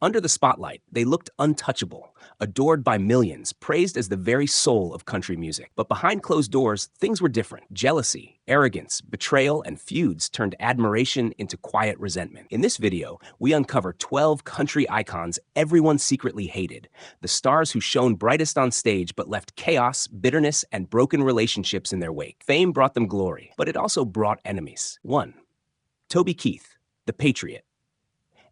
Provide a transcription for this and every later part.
Under the spotlight, they looked untouchable, adored by millions, praised as the very soul of country music. But behind closed doors, things were different. Jealousy, arrogance, betrayal, and feuds turned admiration into quiet resentment. In this video, we uncover 12 country icons everyone secretly hated, the stars who shone brightest on stage but left chaos, bitterness, and broken relationships in their wake. Fame brought them glory, but it also brought enemies. 1. Toby Keith, the Patriot.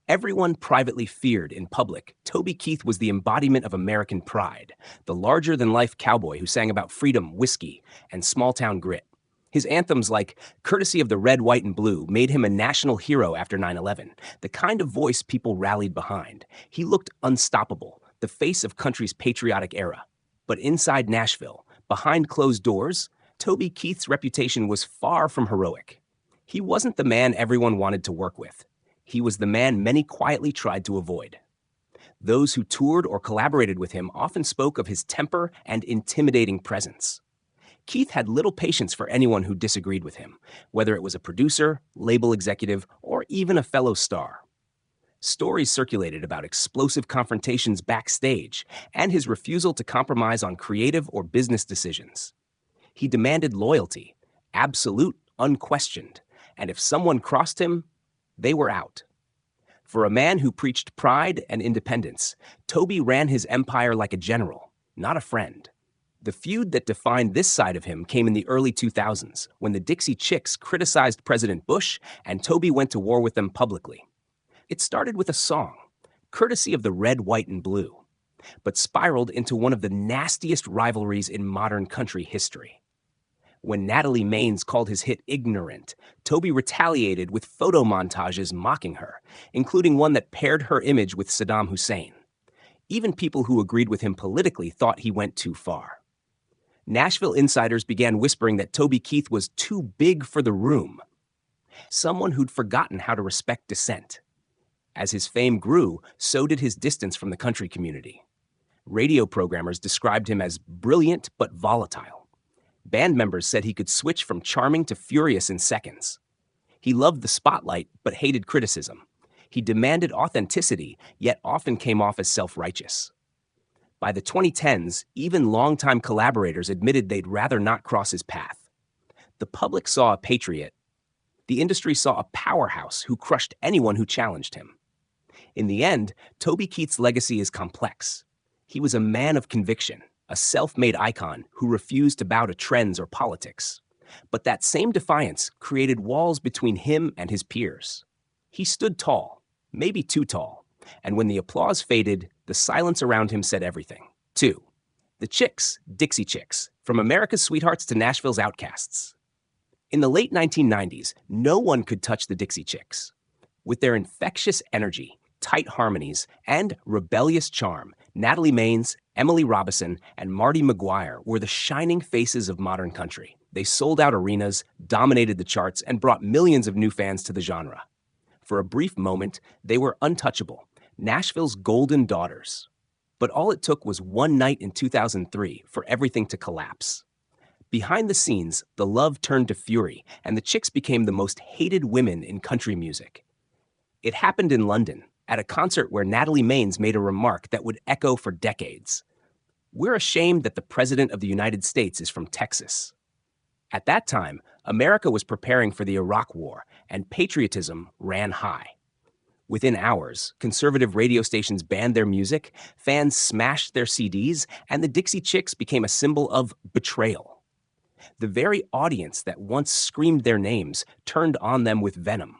Everyone privately feared in public, Toby Keith was the embodiment of American pride, the larger-than-life cowboy who sang about freedom, whiskey, and small-town grit. His anthems like Courtesy of the Red, White, and Blue made him a national hero after 9/11, the kind of voice people rallied behind. He looked unstoppable, the face of country's patriotic era. But inside Nashville, behind closed doors, Toby Keith's reputation was far from heroic. He wasn't the man everyone wanted to work with. He was the man many quietly tried to avoid. Those who toured or collaborated with him often spoke of his temper and intimidating presence. Keith had little patience for anyone who disagreed with him, whether it was a producer, label executive, or even a fellow star. Stories circulated about explosive confrontations backstage and his refusal to compromise on creative or business decisions. He demanded loyalty, absolute, unquestioned, and if someone crossed him, they were out. For a man who preached pride and independence, Toby ran his empire like a general, not a friend. The feud that defined this side of him came in the early 2000s, when the Dixie Chicks criticized President Bush and Toby went to war with them publicly. It started with a song, Courtesy of the Red, White, and Blue, but spiraled into one of the nastiest rivalries in modern country history. When Natalie Maines called his hit ignorant, Toby retaliated with photo montages mocking her, including one that paired her image with Saddam Hussein. Even people who agreed with him politically thought he went too far. Nashville insiders began whispering that Toby Keith was too big for the room, someone who'd forgotten how to respect dissent. As his fame grew, so did his distance from the country community. Radio programmers described him as brilliant but volatile. Band members said he could switch from charming to furious in seconds. He loved the spotlight, but hated criticism. He demanded authenticity, yet often came off as self-righteous. By the 2010s, even longtime collaborators admitted they'd rather not cross his path. The public saw a patriot. The industry saw a powerhouse who crushed anyone who challenged him. In the end, Toby Keith's legacy is complex. He was a man of conviction, a self-made icon who refused to bow to trends or politics. But that same defiance created walls between him and his peers. He stood tall, maybe too tall, and when the applause faded, the silence around him said everything. 2. The Chicks, Dixie Chicks, from America's sweethearts to Nashville's outcasts. In the late 1990s, no one could touch the Dixie Chicks. With their infectious energy, tight harmonies, and rebellious charm, Natalie Maines, Emily Robison, and Marty McGuire were the shining faces of modern country. They sold out arenas, dominated the charts, and brought millions of new fans to the genre. For a brief moment, they were untouchable, Nashville's golden daughters. But all it took was one night in 2003 for everything to collapse. Behind the scenes, the love turned to fury, and the Chicks became the most hated women in country music. It happened in London, at a concert where Natalie Maines made a remark that would echo for decades. "We're ashamed that the President of the United States is from Texas." At that time, America was preparing for the Iraq War, and patriotism ran high. Within hours, conservative radio stations banned their music, fans smashed their CDs, and the Dixie Chicks became a symbol of betrayal. The very audience that once screamed their names turned on them with venom.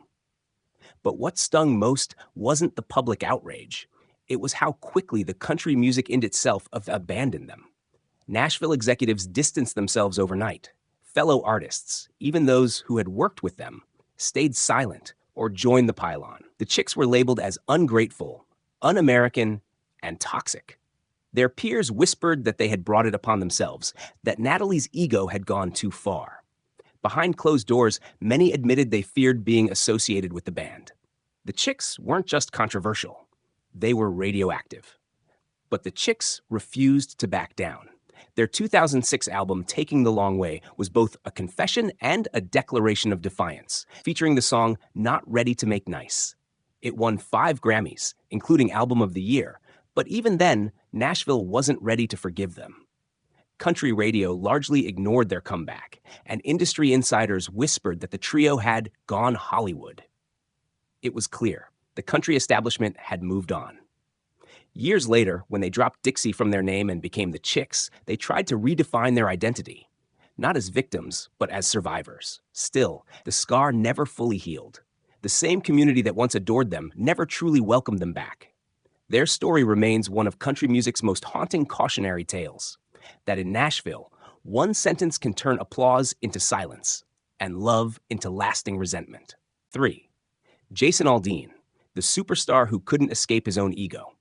But what stung most wasn't the public outrage. It was how quickly the country music industry itself abandoned them. Nashville executives distanced themselves overnight. Fellow artists, even those who had worked with them, stayed silent or joined the pylon. The Chicks were labeled as ungrateful, un-American, and toxic. Their peers whispered that they had brought it upon themselves, that Natalie's ego had gone too far. Behind closed doors, many admitted they feared being associated with the band. The Chicks weren't just controversial, they were radioactive. But the Chicks refused to back down. Their 2006 album, Taking the Long Way, was both a confession and a declaration of defiance, featuring the song Not Ready to Make Nice. It won 5 Grammys, including Album of the Year, but even then, Nashville wasn't ready to forgive them. Country radio largely ignored their comeback, and industry insiders whispered that the trio had gone Hollywood. It was clear, the country establishment had moved on. Years later, when they dropped Dixie from their name and became the Chicks, they tried to redefine their identity. Not as victims, but as survivors. Still, the scar never fully healed. The same community that once adored them never truly welcomed them back. Their story remains one of country music's most haunting cautionary tales. That in Nashville, one sentence can turn applause into silence, and love into lasting resentment. 3. Jason Aldean, the superstar who couldn't escape his own ego.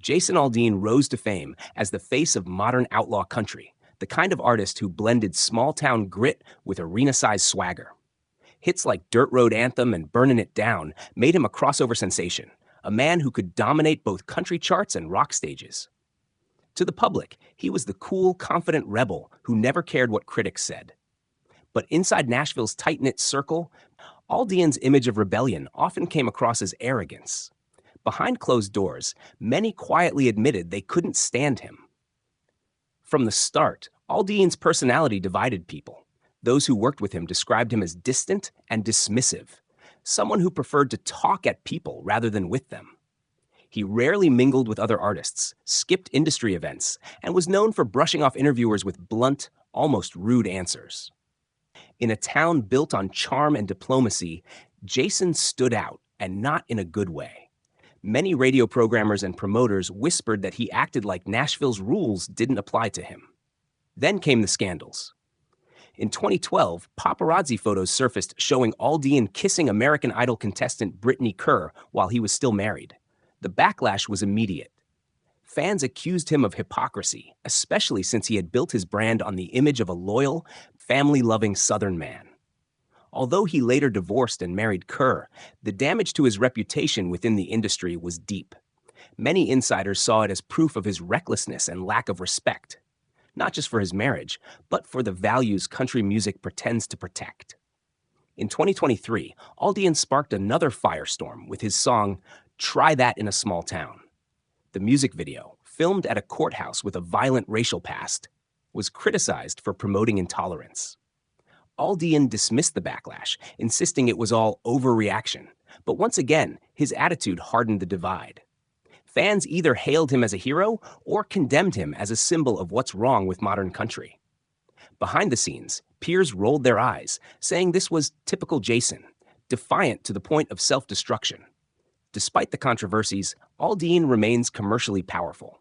Jason Aldean rose to fame as the face of modern outlaw country, the kind of artist who blended small-town grit with arena-sized swagger. Hits like Dirt Road Anthem and Burnin' It Down made him a crossover sensation, a man who could dominate both country charts and rock stages. To the public, he was the cool, confident rebel who never cared what critics said. But inside Nashville's tight-knit circle, Aldean's image of rebellion often came across as arrogance. Behind closed doors, many quietly admitted they couldn't stand him. From the start, Aldean's personality divided people. Those who worked with him described him as distant and dismissive, someone who preferred to talk at people rather than with them. He rarely mingled with other artists, skipped industry events, and was known for brushing off interviewers with blunt, almost rude answers. In a town built on charm and diplomacy, Jason stood out, and not in a good way. Many radio programmers and promoters whispered that he acted like Nashville's rules didn't apply to him. Then came the scandals. In 2012, paparazzi photos surfaced showing Aldean kissing American Idol contestant Brittany Kerr while he was still married. The backlash was immediate. Fans accused him of hypocrisy, especially since he had built his brand on the image of a loyal, family-loving Southern man. Although he later divorced and married Kerr, the damage to his reputation within the industry was deep. Many insiders saw it as proof of his recklessness and lack of respect, not just for his marriage, but for the values country music pretends to protect. In 2023, Aldean sparked another firestorm with his song, Try That in a Small Town. The music video, filmed at a courthouse with a violent racial past, was criticized for promoting intolerance. Aldean dismissed the backlash, insisting it was all overreaction, but once again, his attitude hardened the divide. Fans either hailed him as a hero or condemned him as a symbol of what's wrong with modern country. Behind the scenes, peers rolled their eyes, saying this was typical Jason, defiant to the point of self-destruction. Despite the controversies, Aldean remains commercially powerful.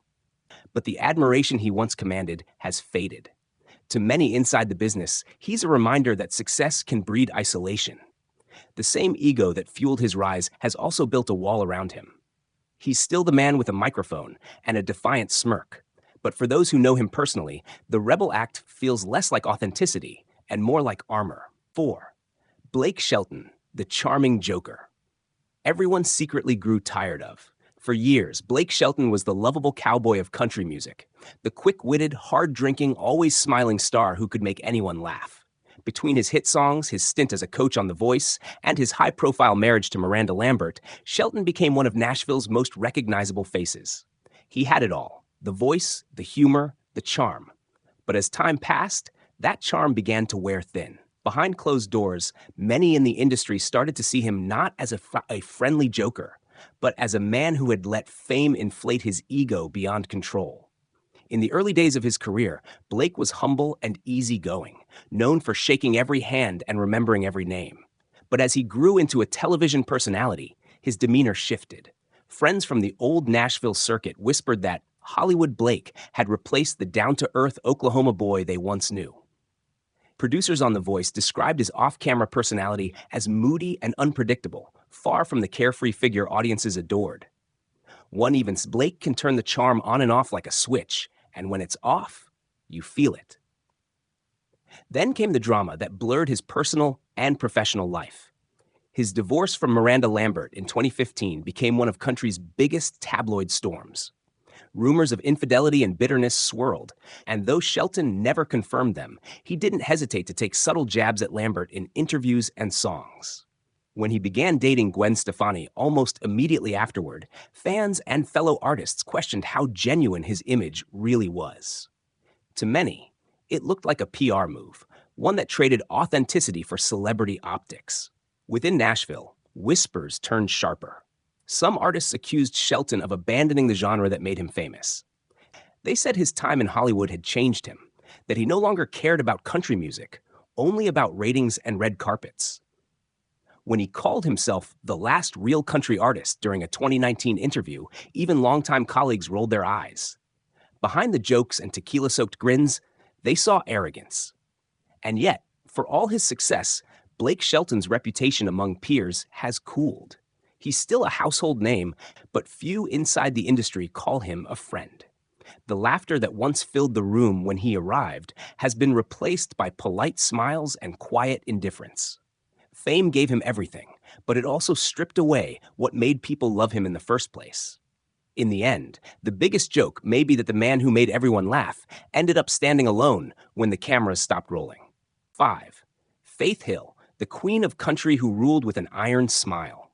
But the admiration he once commanded has faded. To many inside the business, he's a reminder that success can breed isolation. The same ego that fueled his rise has also built a wall around him. He's still the man with a microphone and a defiant smirk. But for those who know him personally, the rebel act feels less like authenticity and more like armor. 4. Blake Shelton, the charming joker. Everyone secretly grew tired of. For years, Blake Shelton was the lovable cowboy of country music, the quick-witted, hard-drinking, always smiling star who could make anyone laugh. Between his hit songs, his stint as a coach on The Voice, and his high-profile marriage to Miranda Lambert, Shelton became one of Nashville's most recognizable faces. He had it all: the voice, the humor, the charm. But as time passed, that charm began to wear thin. Behind closed doors, many in the industry started to see him not as a friendly joker, but as a man who had let fame inflate his ego beyond control. In the early days of his career, Blake was humble and easygoing, known for shaking every hand and remembering every name. But as he grew into a television personality, his demeanor shifted. Friends from the old Nashville circuit whispered that Hollywood Blake had replaced the down-to-earth Oklahoma boy they once knew. Producers on The Voice described his off-camera personality as moody and unpredictable, far from the carefree figure audiences adored. One even said Blake can turn the charm on and off like a switch, and when it's off, you feel it. Then came the drama that blurred his personal and professional life. His divorce from Miranda Lambert in 2015 became one of country's biggest tabloid storms. Rumors of infidelity and bitterness swirled, and though Shelton never confirmed them, he didn't hesitate to take subtle jabs at Lambert in interviews and songs. When he began dating Gwen Stefani almost immediately afterward, fans and fellow artists questioned how genuine his image really was. To many, it looked like a PR move, one that traded authenticity for celebrity optics. Within Nashville, whispers turned sharper. Some artists accused Shelton of abandoning the genre that made him famous. They said his time in Hollywood had changed him, that he no longer cared about country music, only about ratings and red carpets. When he called himself the last real country artist during a 2019 interview, even longtime colleagues rolled their eyes. Behind the jokes and tequila-soaked grins, they saw arrogance. And yet, for all his success, Blake Shelton's reputation among peers has cooled. He's still a household name, but few inside the industry call him a friend. The laughter that once filled the room when he arrived has been replaced by polite smiles and quiet indifference. Fame gave him everything, but it also stripped away what made people love him in the first place. In the end, the biggest joke may be that the man who made everyone laugh ended up standing alone when the cameras stopped rolling. 5. Faith Hill, the queen of country who ruled with an iron smile.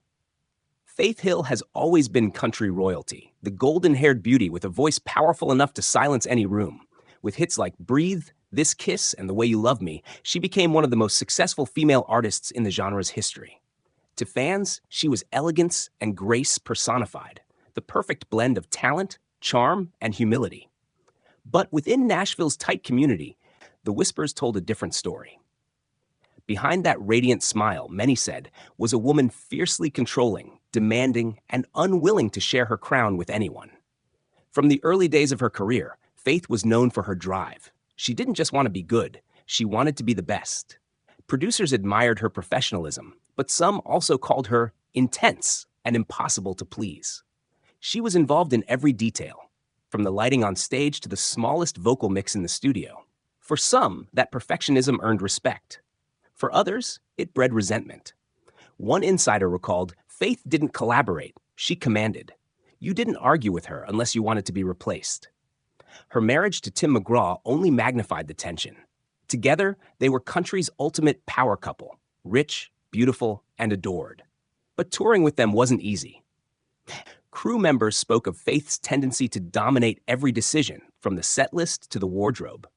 Faith Hill has always been country royalty, the golden-haired beauty with a voice powerful enough to silence any room. With hits like Breathe, This Kiss, and The Way You Love Me, she became one of the most successful female artists in the genre's history. To fans, she was elegance and grace personified, the perfect blend of talent, charm, and humility. But within Nashville's tight community, the whispers told a different story. Behind that radiant smile, many said, was a woman fiercely controlling, demanding, and unwilling to share her crown with anyone. From the early days of her career, Faith was known for her drive. She didn't just want to be good, she wanted to be the best. Producers admired her professionalism, but some also called her intense and impossible to please. She was involved in every detail, from the lighting on stage to the smallest vocal mix in the studio. For some, that perfectionism earned respect. For others, it bred resentment. One insider recalled, Faith didn't collaborate, she commanded. You didn't argue with her unless you wanted to be replaced. Her marriage to Tim McGraw only magnified the tension. Together, they were country's ultimate power couple, rich, beautiful, and adored. But touring with them wasn't easy. Crew members spoke of Faith's tendency to dominate every decision, from the set list to the wardrobe.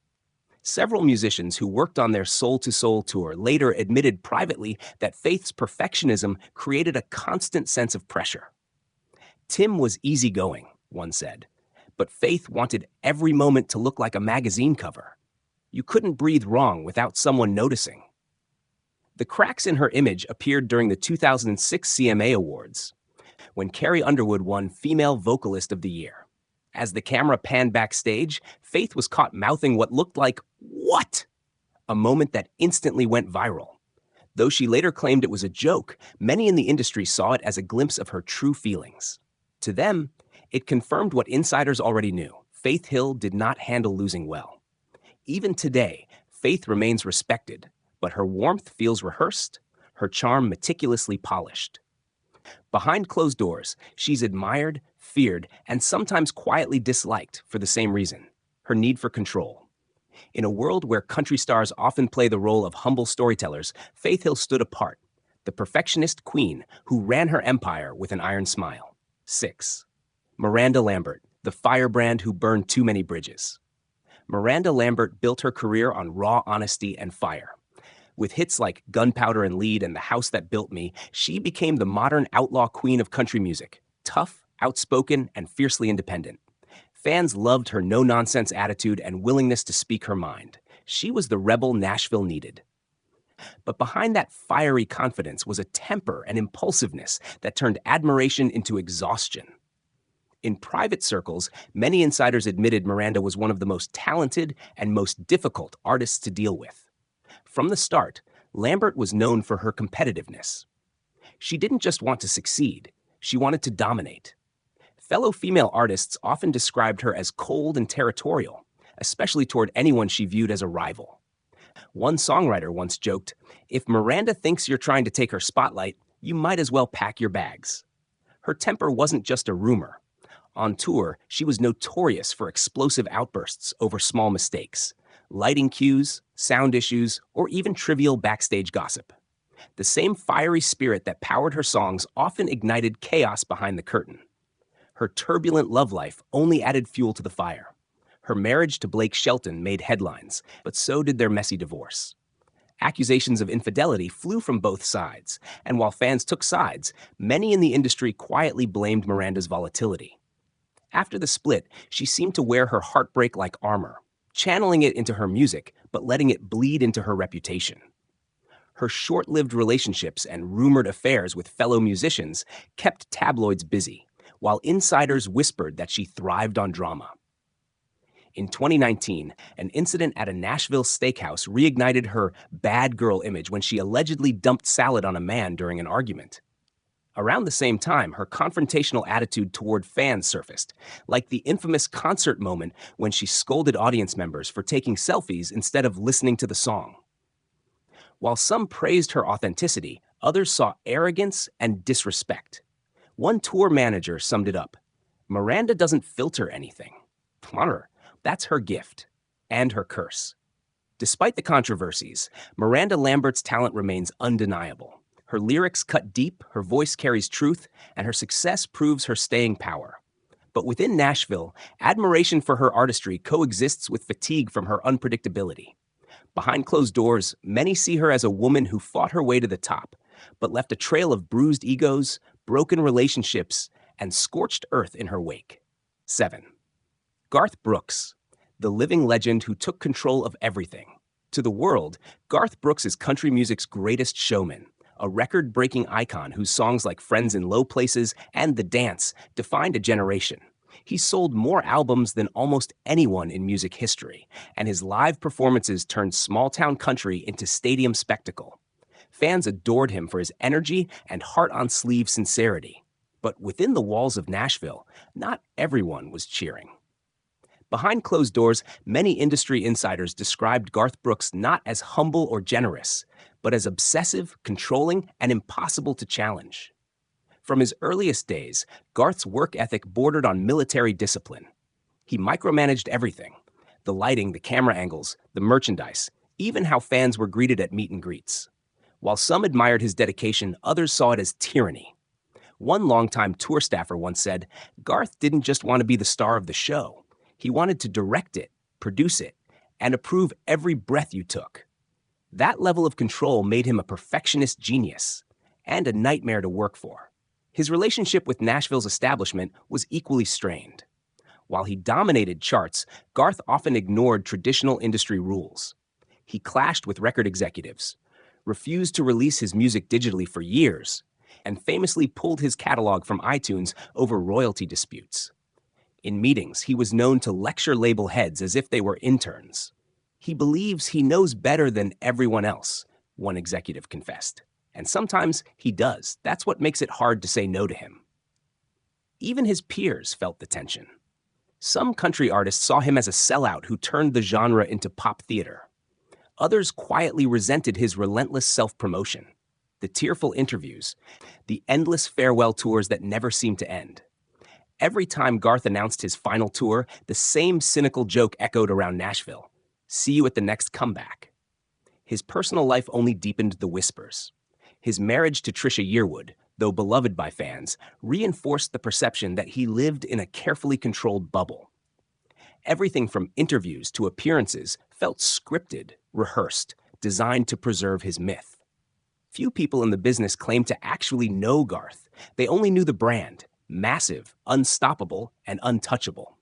Several musicians who worked on their Soul to Soul tour later admitted privately that Faith's perfectionism created a constant sense of pressure. Tim was easygoing, one said, but Faith wanted every moment to look like a magazine cover. You couldn't breathe wrong without someone noticing. The cracks in her image appeared during the 2006 CMA Awards, when Carrie Underwood won Female Vocalist of the Year. As the camera panned backstage, Faith was caught mouthing what looked like, "What?" a moment that instantly went viral. Though she later claimed it was a joke, many in the industry saw it as a glimpse of her true feelings. To them, it confirmed what insiders already knew. Faith Hill did not handle losing well. Even today, Faith remains respected, but her warmth feels rehearsed, her charm meticulously polished. Behind closed doors, she's admired, feared, and sometimes quietly disliked for the same reason, her need for control. In a world where country stars often play the role of humble storytellers, Faith Hill stood apart, the perfectionist queen who ran her empire with an iron smile. 6. Miranda Lambert, the firebrand who burned too many bridges. Miranda Lambert built her career on raw honesty and fire. With hits like Gunpowder and Lead and The House That Built Me, she became the modern outlaw queen of country music, tough, outspoken, and fiercely independent. Fans loved her no-nonsense attitude and willingness to speak her mind. She was the rebel Nashville needed. But behind that fiery confidence was a temper and impulsiveness that turned admiration into exhaustion. In private circles, many insiders admitted Miranda was one of the most talented and most difficult artists to deal with. From the start, Lambert was known for her competitiveness. She didn't just want to succeed, she wanted to dominate. Fellow female artists often described her as cold and territorial, especially toward anyone she viewed as a rival. One songwriter once joked, "If Miranda thinks you're trying to take her spotlight, you might as well pack your bags." Her temper wasn't just a rumor. On tour, she was notorious for explosive outbursts over small mistakes, lighting cues, sound issues, or even trivial backstage gossip. The same fiery spirit that powered her songs often ignited chaos behind the curtain. Her turbulent love life only added fuel to the fire. Her marriage to Blake Shelton made headlines, but so did their messy divorce. Accusations of infidelity flew from both sides, and while fans took sides, many in the industry quietly blamed Miranda's volatility. After the split, she seemed to wear her heartbreak like armor, channeling it into her music, but letting it bleed into her reputation. Her short-lived relationships and rumored affairs with fellow musicians kept tabloids busy, while insiders whispered that she thrived on drama. In 2019, an incident at a Nashville steakhouse reignited her bad girl image when she allegedly dumped salad on a man during an argument. Around the same time, her confrontational attitude toward fans surfaced, like the infamous concert moment when she scolded audience members for taking selfies instead of listening to the song. While some praised her authenticity, others saw arrogance and disrespect. One tour manager summed it up: "Miranda doesn't filter anything. Honor, that's her gift and her curse." Despite the controversies, Miranda Lambert's talent remains undeniable. Her lyrics cut deep, her voice carries truth, and her success proves her staying power. But within Nashville, admiration for her artistry coexists with fatigue from her unpredictability. Behind closed doors, many see her as a woman who fought her way to the top, but left a trail of bruised egos, broken relationships, and scorched earth in her wake. 7. Garth Brooks, the living legend who took control of everything. To the world, Garth Brooks is country music's greatest showman, a record-breaking icon whose songs like Friends in Low Places and The Dance defined a generation. He sold more albums than almost anyone in music history, and his live performances turned small-town country into stadium spectacle. Fans adored him for his energy and heart-on-sleeve sincerity. But within the walls of Nashville, not everyone was cheering. Behind closed doors, many industry insiders described Garth Brooks not as humble or generous, but as obsessive, controlling, and impossible to challenge. From his earliest days, Garth's work ethic bordered on military discipline. He micromanaged everything: the lighting, the camera angles, the merchandise, even how fans were greeted at meet and greets. While some admired his dedication, others saw it as tyranny. One longtime tour staffer once said, "Garth didn't just want to be the star of the show. He wanted to direct it, produce it, and approve every breath you took." That level of control made him a perfectionist genius and a nightmare to work for. His relationship with Nashville's establishment was equally strained. While he dominated charts, Garth often ignored traditional industry rules. He clashed with record executives, refused to release his music digitally for years, and famously pulled his catalog from iTunes over royalty disputes. In meetings, he was known to lecture label heads as if they were interns. "He believes he knows better than everyone else," one executive confessed. And sometimes he does. That's what makes it hard to say no to him. Even his peers felt the tension. Some country artists saw him as a sellout who turned the genre into pop theater. Others quietly resented his relentless self-promotion, the tearful interviews, the endless farewell tours that never seemed to end. Every time Garth announced his final tour, the same cynical joke echoed around Nashville: "See you at the next comeback." His personal life only deepened the whispers. His marriage to Trisha Yearwood, though beloved by fans, reinforced the perception that he lived in a carefully controlled bubble. Everything from interviews to appearances felt scripted, rehearsed, designed to preserve his myth. Few people in the business claimed to actually know Garth. They only knew the brand: massive, unstoppable, and untouchable.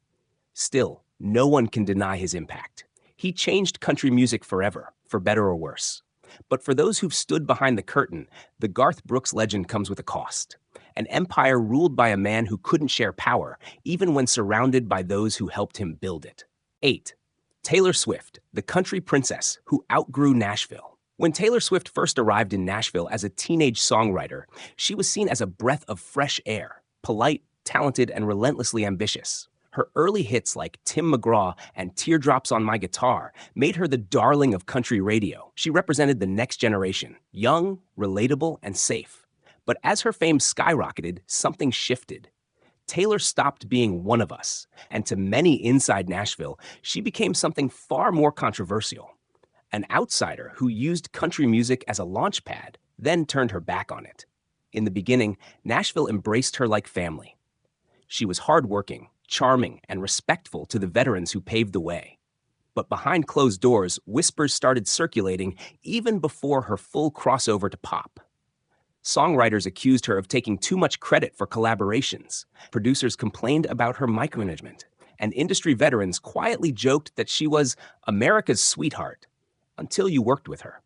Still, no one can deny his impact. He changed country music forever, for better or worse. But for those who've stood behind the curtain, the Garth Brooks legend comes with a cost: an empire ruled by a man who couldn't share power, even when surrounded by those who helped him build it. 8. Taylor Swift, the country princess who outgrew Nashville. When Taylor Swift first arrived in Nashville as a teenage songwriter, she was seen as a breath of fresh air, polite, talented, and relentlessly ambitious. Her early hits like Tim McGraw and Teardrops on My Guitar made her the darling of country radio. She represented the next generation, young, relatable, and safe. But as her fame skyrocketed, something shifted. Taylor stopped being one of us, and to many inside Nashville, she became something far more controversial. An outsider who used country music as a launchpad then turned her back on it. In the beginning, Nashville embraced her like family. She was hardworking, charming, and respectful to the veterans who paved the way. But behind closed doors, whispers started circulating even before her full crossover to pop. Songwriters accused her of taking too much credit for collaborations. Producers complained about her micromanagement. And industry veterans quietly joked that she was America's sweetheart until you worked with her.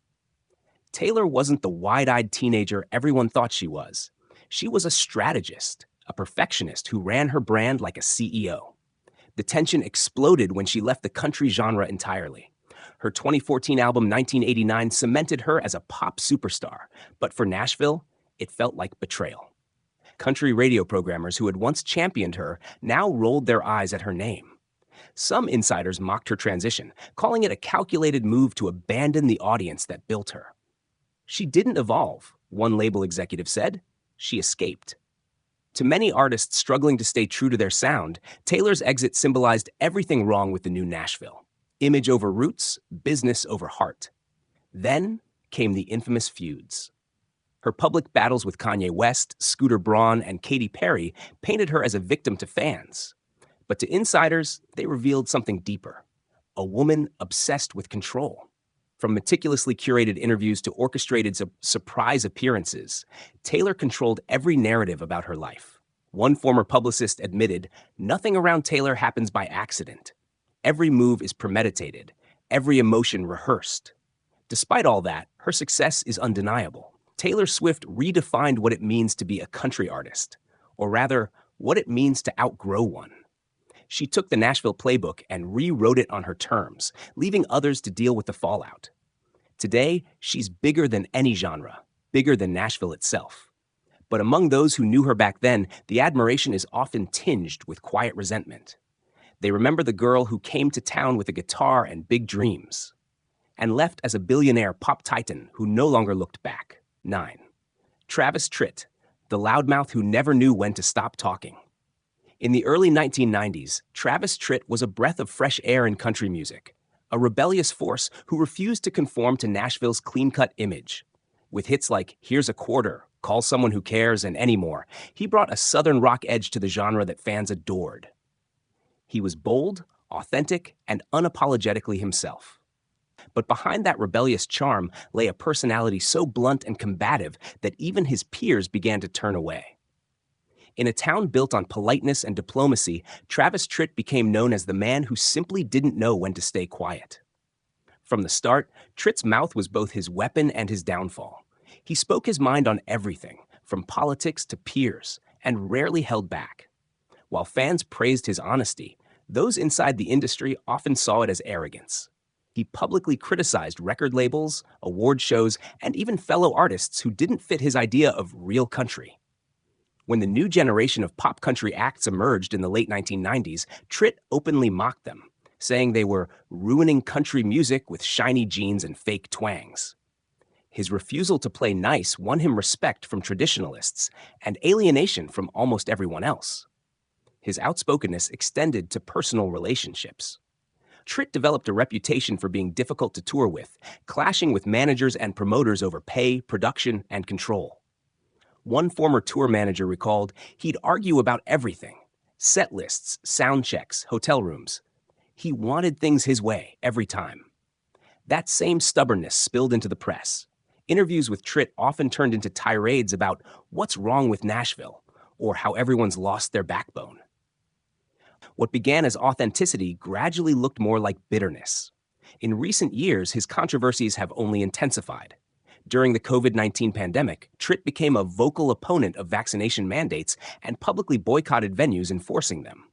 Taylor wasn't the wide-eyed teenager everyone thought she was. She was a strategist, a perfectionist who ran her brand like a CEO. The tension exploded when she left the country genre entirely. Her 2014 album 1989 cemented her as a pop superstar, but for Nashville, it felt like betrayal. Country radio programmers who had once championed her now rolled their eyes at her name. Some insiders mocked her transition, calling it a calculated move to abandon the audience that built her. She didn't evolve, one label executive said. She escaped. To many artists struggling to stay true to their sound, Taylor's exit symbolized everything wrong with the new Nashville. Image over roots, business over heart. Then came the infamous feuds. Her public battles with Kanye West, Scooter Braun, and Katy Perry painted her as a victim to fans. But to insiders, they revealed something deeper. A woman obsessed with control. From meticulously curated interviews to orchestrated surprise appearances, Taylor controlled every narrative about her life. One former publicist admitted, "Nothing around Taylor happens by accident. Every move is premeditated, every emotion rehearsed." Despite all that, her success is undeniable. Taylor Swift redefined what it means to be a country artist, or rather, what it means to outgrow one. She took the Nashville playbook and rewrote it on her terms, leaving others to deal with the fallout. Today, she's bigger than any genre, bigger than Nashville itself. But among those who knew her back then, the admiration is often tinged with quiet resentment. They remember the girl who came to town with a guitar and big dreams, and left as a billionaire pop titan who no longer looked back. 9. Travis Tritt, the loudmouth who never knew when to stop talking. In the early 1990s, Travis Tritt was a breath of fresh air in country music, a rebellious force who refused to conform to Nashville's clean-cut image. With hits like Here's a Quarter, Call Someone Who Cares, and Any More, he brought a southern rock edge to the genre that fans adored. He was bold, authentic, and unapologetically himself. But behind that rebellious charm lay a personality so blunt and combative that even his peers began to turn away. In a town built on politeness and diplomacy, Travis Tritt became known as the man who simply didn't know when to stay quiet. From the start, Tritt's mouth was both his weapon and his downfall. He spoke his mind on everything, from politics to peers, and rarely held back. While fans praised his honesty, those inside the industry often saw it as arrogance. He publicly criticized record labels, award shows, and even fellow artists who didn't fit his idea of real country. When the new generation of pop country acts emerged in the late 1990s, Tritt openly mocked them, saying they were ruining country music with shiny jeans and fake twangs. His refusal to play nice won him respect from traditionalists and alienation from almost everyone else. His outspokenness extended to personal relationships. Tritt developed a reputation for being difficult to tour with, clashing with managers and promoters over pay, production, and control. One former tour manager recalled he'd argue about everything: set lists, sound checks, hotel rooms. He wanted things his way every time. That same stubbornness spilled into the press. Interviews with Tritt often turned into tirades about what's wrong with Nashville or how everyone's lost their backbone. What began as authenticity gradually looked more like bitterness. In recent years, his controversies have only intensified. During the COVID-19 pandemic, Tritt became a vocal opponent of vaccination mandates and publicly boycotted venues enforcing them.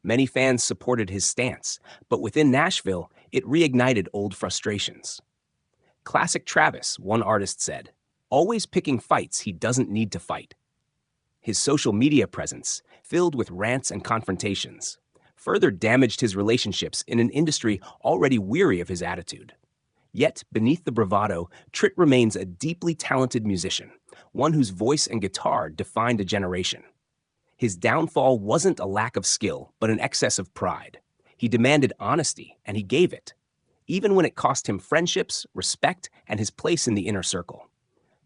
Many fans supported his stance, but within Nashville, it reignited old frustrations. Classic Travis, one artist said, always picking fights he doesn't need to fight. His social media presence, filled with rants and confrontations, further damaged his relationships in an industry already weary of his attitude. Yet, beneath the bravado, Tritt remains a deeply talented musician, one whose voice and guitar defined a generation. His downfall wasn't a lack of skill, but an excess of pride. He demanded honesty, and he gave it, even when it cost him friendships, respect, and his place in the inner circle.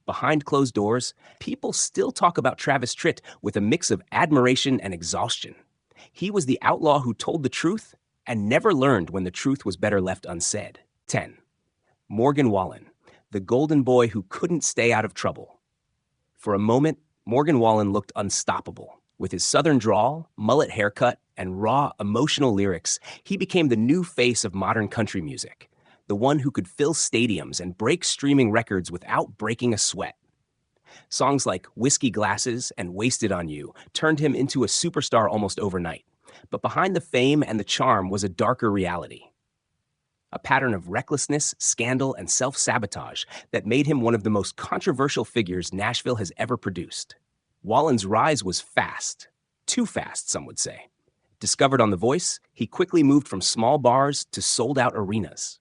Behind closed doors, people still talk about Travis Tritt with a mix of admiration and exhaustion. He was the outlaw who told the truth and never learned when the truth was better left unsaid. 10. Morgan Wallen, the golden boy who couldn't stay out of trouble. For a moment, Morgan Wallen looked unstoppable. With his southern drawl, mullet haircut, and raw, emotional lyrics, he became the new face of modern country music, the one who could fill stadiums and break streaming records without breaking a sweat. Songs like Whiskey Glasses and Wasted on You turned him into a superstar almost overnight. But behind the fame and the charm was a darker reality. A pattern of recklessness, scandal, and self-sabotage that made him one of the most controversial figures Nashville has ever produced. Wallen's rise was fast. Too fast, some would say. Discovered on The Voice, he quickly moved from small bars to sold-out arenas.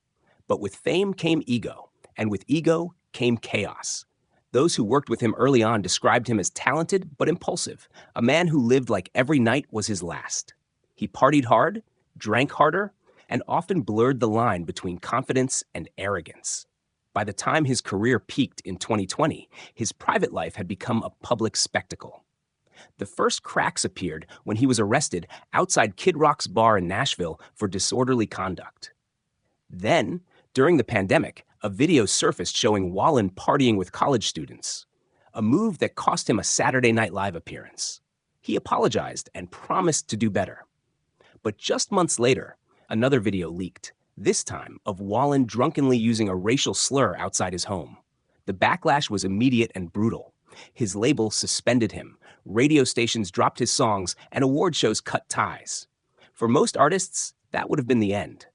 But with fame came ego, and with ego came chaos. Those who worked with him early on described him as talented but impulsive, a man who lived like every night was his last. He partied hard, drank harder, and often blurred the line between confidence and arrogance. By the time his career peaked in 2020, his private life had become a public spectacle. The first cracks appeared when he was arrested outside Kid Rock's bar in Nashville for disorderly conduct. Then, during the pandemic, a video surfaced showing Wallen partying with college students, a move that cost him a Saturday Night Live appearance. He apologized and promised to do better. But just months later, another video leaked, this time of Wallen drunkenly using a racial slur outside his home. The backlash was immediate and brutal. His label suspended him, radio stations dropped his songs, and award shows cut ties. For most artists, that would have been the end.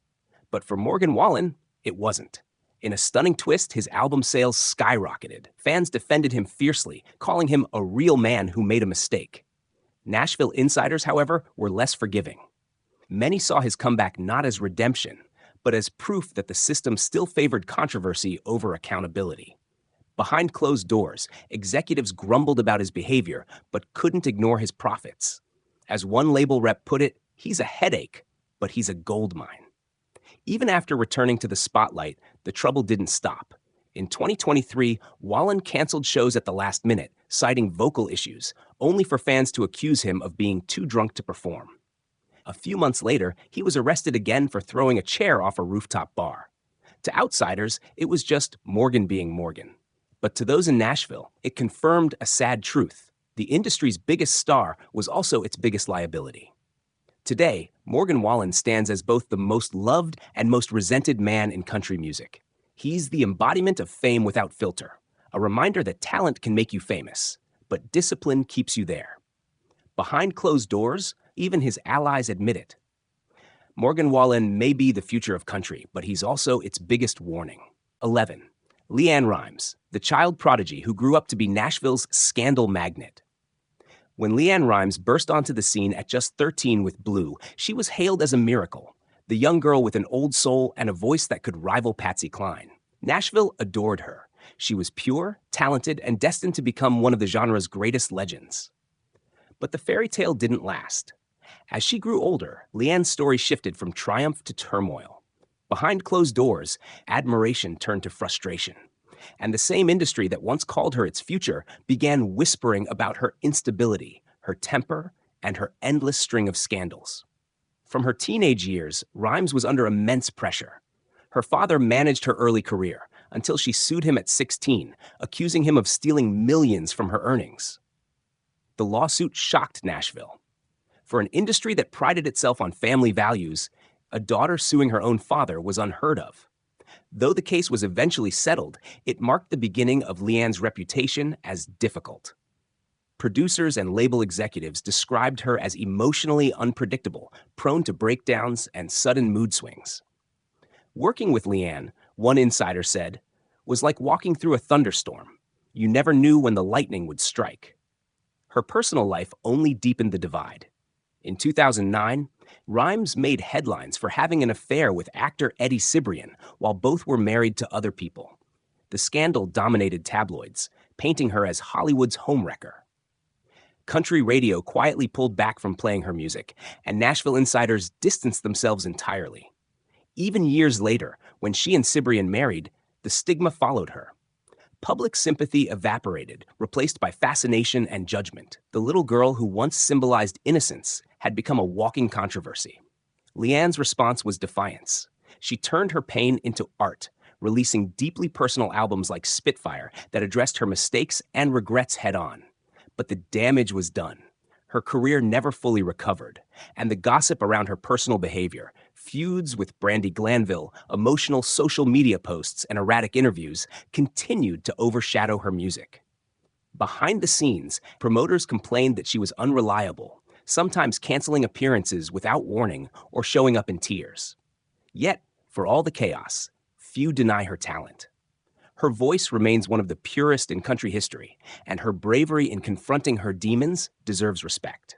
But for Morgan Wallen, it wasn't. In a stunning twist, his album sales skyrocketed. Fans defended him fiercely, calling him a real man who made a mistake. Nashville insiders, however, were less forgiving. Many saw his comeback not as redemption, but as proof that the system still favored controversy over accountability. Behind closed doors, executives grumbled about his behavior, but couldn't ignore his profits. As one label rep put it, he's a headache, but he's a goldmine. Even after returning to the spotlight, the trouble didn't stop. In 2023, Wallen canceled shows at the last minute, citing vocal issues, only for fans to accuse him of being too drunk to perform. A few months later, he was arrested again for throwing a chair off a rooftop bar. To outsiders, it was just Morgan being Morgan. But to those in Nashville, it confirmed a sad truth. The industry's biggest star was also its biggest liability. Today, Morgan Wallen stands as both the most loved and most resented man in country music. He's the embodiment of fame without filter, a reminder that talent can make you famous, but discipline keeps you there. Behind closed doors, even his allies admit it. Morgan Wallen may be the future of country, but he's also its biggest warning. 11. LeAnn Rimes, the child prodigy who grew up to be Nashville's scandal magnet. When LeAnn Rimes burst onto the scene at just 13 with Blue, she was hailed as a miracle, the young girl with an old soul and a voice that could rival Patsy Cline. Nashville adored her. She was pure, talented, and destined to become one of the genre's greatest legends. But the fairy tale didn't last. As she grew older, LeAnn's story shifted from triumph to turmoil. Behind closed doors, admiration turned to frustration. And the same industry that once called her its future began whispering about her instability, her temper, and her endless string of scandals. From her teenage years, Rimes was under immense pressure. Her father managed her early career until she sued him at 16, accusing him of stealing millions from her earnings. The lawsuit shocked Nashville. For an industry that prided itself on family values, a daughter suing her own father was unheard of. Though the case was eventually settled, it marked the beginning of LeAnn's reputation as difficult. Producers and label executives described her as emotionally unpredictable, prone to breakdowns and sudden mood swings. Working with LeAnn, one insider said, was like walking through a thunderstorm. You never knew when the lightning would strike. Her personal life only deepened the divide. In 2009, Rimes made headlines for having an affair with actor Eddie Cibrian while both were married to other people. The scandal dominated tabloids, painting her as Hollywood's homewrecker. Country radio quietly pulled back from playing her music, and Nashville insiders distanced themselves entirely. Even years later, when she and Cibrian married, the stigma followed her. Public sympathy evaporated, replaced by fascination and judgment. The little girl who once symbolized innocence had become a walking controversy. LeAnn's response was defiance. She turned her pain into art, releasing deeply personal albums like Spitfire that addressed her mistakes and regrets head-on. But the damage was done. Her career never fully recovered, and the gossip around her personal behavior, feuds with Brandi Glanville, emotional social media posts, and erratic interviews continued to overshadow her music. Behind the scenes, promoters complained that she was unreliable, sometimes canceling appearances without warning or showing up in tears. Yet, for all the chaos, few deny her talent. Her voice remains one of the purest in country history, and her bravery in confronting her demons deserves respect.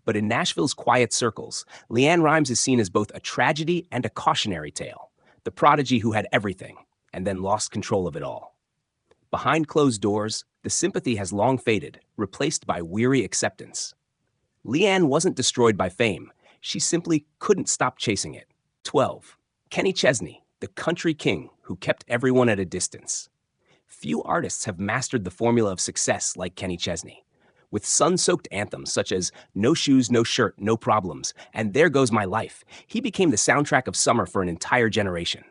But in Nashville's quiet circles, LeAnn Rimes is seen as both a tragedy and a cautionary tale, the prodigy who had everything and then lost control of it all. Behind closed doors, the sympathy has long faded, replaced by weary acceptance. LeAnn wasn't destroyed by fame. She simply couldn't stop chasing it. 12. Kenny Chesney, the country king who kept everyone at a distance. Few artists have mastered the formula of success like Kenny Chesney. With sun-soaked anthems such as No Shoes, No Shirt, No Problems, and There Goes My Life, he became the soundtrack of summer for an entire generation.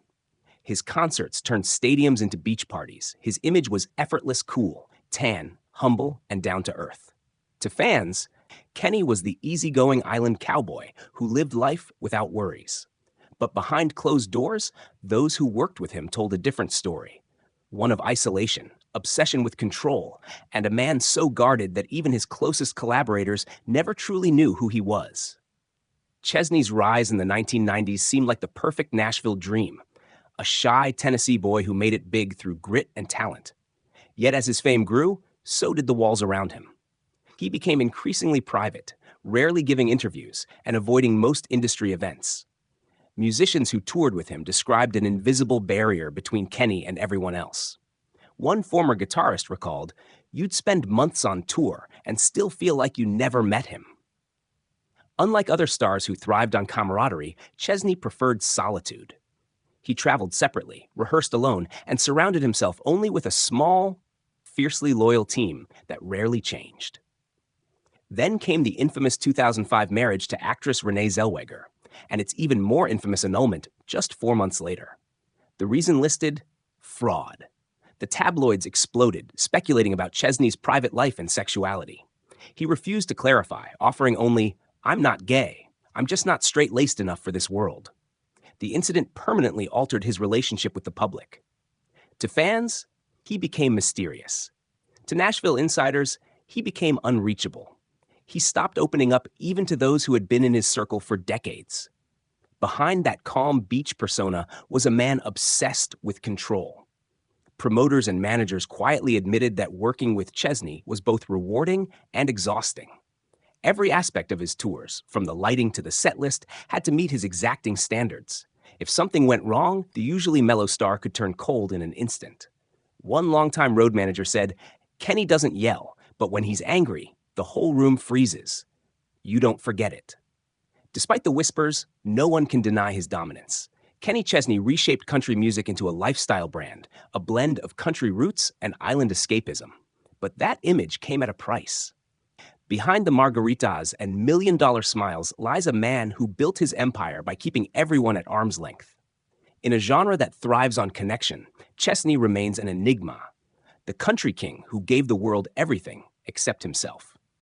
His concerts turned stadiums into beach parties. His image was effortless cool, tan, humble, and down to earth. To fans, Kenny was the easygoing island cowboy who lived life without worries. But behind closed doors, those who worked with him told a different story. One of isolation, obsession with control, and a man so guarded that even his closest collaborators never truly knew who he was. Chesney's rise in the 1990s seemed like the perfect Nashville dream, a shy Tennessee boy who made it big through grit and talent. Yet as his fame grew, so did the walls around him. He became increasingly private, rarely giving interviews and avoiding most industry events. Musicians who toured with him described an invisible barrier between Kenny and everyone else. One former guitarist recalled, "You'd spend months on tour and still feel like you never met him." Unlike other stars who thrived on camaraderie, Chesney preferred solitude. He traveled separately, rehearsed alone, and surrounded himself only with a small, fiercely loyal team that rarely changed. Then came the infamous 2005 marriage to actress Renee Zellweger, and its even more infamous annulment just 4 months later. The reason listed? Fraud. The tabloids exploded, speculating about Chesney's private life and sexuality. He refused to clarify, offering only, "I'm not gay. I'm just not straight-laced enough for this world." The incident permanently altered his relationship with the public. To fans, he became mysterious. To Nashville insiders, he became unreachable. He stopped opening up even to those who had been in his circle for decades. Behind that calm beach persona was a man obsessed with control. Promoters and managers quietly admitted that working with Chesney was both rewarding and exhausting. Every aspect of his tours, from the lighting to the set list, had to meet his exacting standards. If something went wrong, the usually mellow star could turn cold in an instant. One longtime road manager said, "Kenny doesn't yell, but when he's angry, the whole room freezes. You don't forget it." Despite the whispers, no one can deny his dominance. Kenny Chesney reshaped country music into a lifestyle brand, a blend of country roots and island escapism. But that image came at a price. Behind the margaritas and million-dollar smiles lies a man who built his empire by keeping everyone at arm's length. In a genre that thrives on connection, Chesney remains an enigma, the country king who gave the world everything except himself.